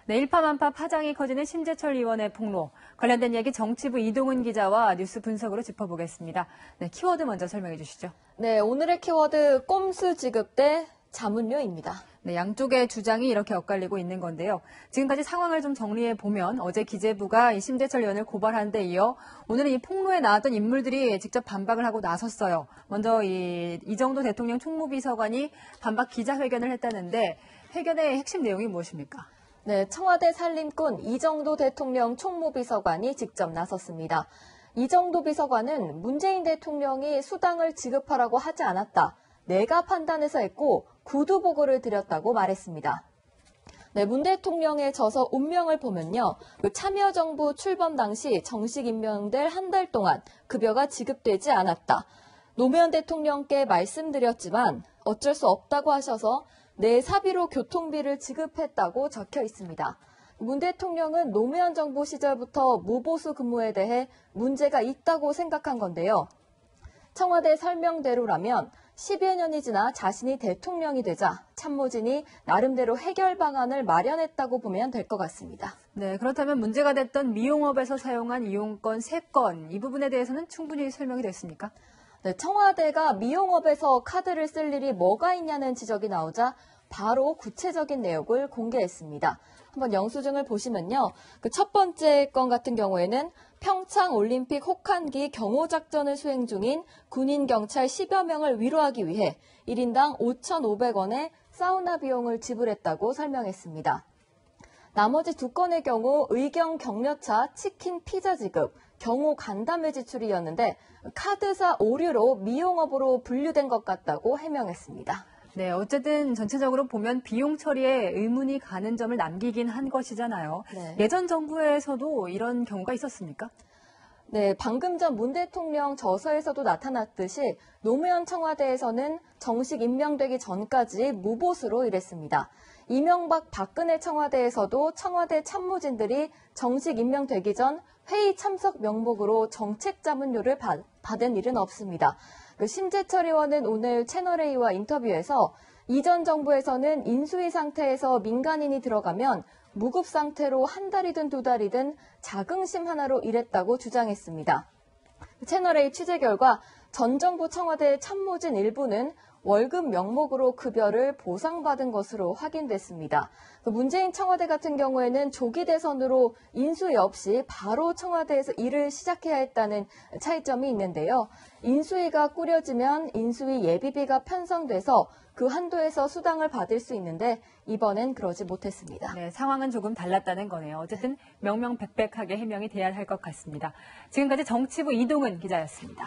네, 일파만파 파장이 커지는 심재철 의원의 폭로. 관련된 얘기 정치부 이동은 기자와 뉴스 분석으로 짚어보겠습니다. 네, 키워드 먼저 설명해 주시죠. 네, 오늘의 키워드 꼼수 지급 대 자문료입니다. 네, 양쪽의 주장이 이렇게 엇갈리고 있는 건데요. 지금까지 상황을 좀 정리해 보면 어제 기재부가 이 심재철 의원을 고발한 데 이어 오늘은 이 폭로에 나왔던 인물들이 직접 반박을 하고 나섰어요. 먼저 이정도 대통령 총무비서관이 반박 기자회견을 했다는데 회견의 핵심 내용이 무엇입니까? 네, 청와대 살림꾼 이정도 대통령 총무비서관이 직접 나섰습니다. 이정도 비서관은 문재인 대통령이 수당을 지급하라고 하지 않았다. 내가 판단해서 했고 구두 보고를 드렸다고 말했습니다. 네, 문 대통령의 저서 운명을 보면요. 참여정부 출범 당시 정식 임명될 한 달 동안 급여가 지급되지 않았다. 노무현 대통령께 말씀드렸지만 어쩔 수 없다고 하셔서 내 사비로 교통비를 지급했다고 적혀 있습니다. 문 대통령은 노무현 정부 시절부터 무보수 근무에 대해 문제가 있다고 생각한 건데요. 청와대 설명대로라면 10여 년이 지나 자신이 대통령이 되자 참모진이 나름대로 해결 방안을 마련했다고 보면 될 것 같습니다. 네, 그렇다면 문제가 됐던 미용업에서 사용한 이용권 3건, 이 부분에 대해서는 충분히 설명이 됐습니까? 네, 청와대가 미용업에서 카드를 쓸 일이 뭐가 있냐는 지적이 나오자 바로 구체적인 내역을 공개했습니다. 한번 영수증을 보시면요. 그 첫 번째 건 같은 경우에는 평창 올림픽 혹한기 경호작전을 수행 중인 군인 경찰 10여 명을 위로하기 위해 1인당 5,500원의 사우나 비용을 지불했다고 설명했습니다. 나머지 두 건의 경우 의경 격려차 치킨 피자 지급, 경호 간담회 지출이었는데 카드사 오류로 미용업으로 분류된 것 같다고 해명했습니다. 네, 어쨌든 전체적으로 보면 비용 처리에 의문이 가는 점을 남기긴 한 것이잖아요. 네. 예전 정부에서도 이런 경우가 있었습니까? 네, 방금 전 문 대통령 저서에서도 나타났듯이 노무현 청와대에서는 정식 임명되기 전까지 무보수로 일했습니다. 이명박 박근혜 청와대에서도 청와대 참모진들이 정식 임명되기 전 회의 참석 명목으로 정책 자문료를 받은 일은 없습니다. 심재철 의원은 오늘 채널A와 인터뷰에서 이전 정부에서는 인수위 상태에서 민간인이 들어가면 무급 상태로 한 달이든 두 달이든 자긍심 하나로 일했다고 주장했습니다. 채널A 취재 결과 전 정부 청와대 참모진 일부는 월급 명목으로 급여를 보상받은 것으로 확인됐습니다. 문재인 청와대 같은 경우에는 조기 대선으로 인수위 없이 바로 청와대에서 일을 시작해야 했다는 차이점이 있는데요. 인수위가 꾸려지면 인수위 예비비가 편성돼서 그 한도에서 수당을 받을 수 있는데 이번엔 그러지 못했습니다. 네, 상황은 조금 달랐다는 거네요. 어쨌든 명명백백하게 해명이 돼야 할 것 같습니다. 지금까지 정치부 이동은 기자였습니다.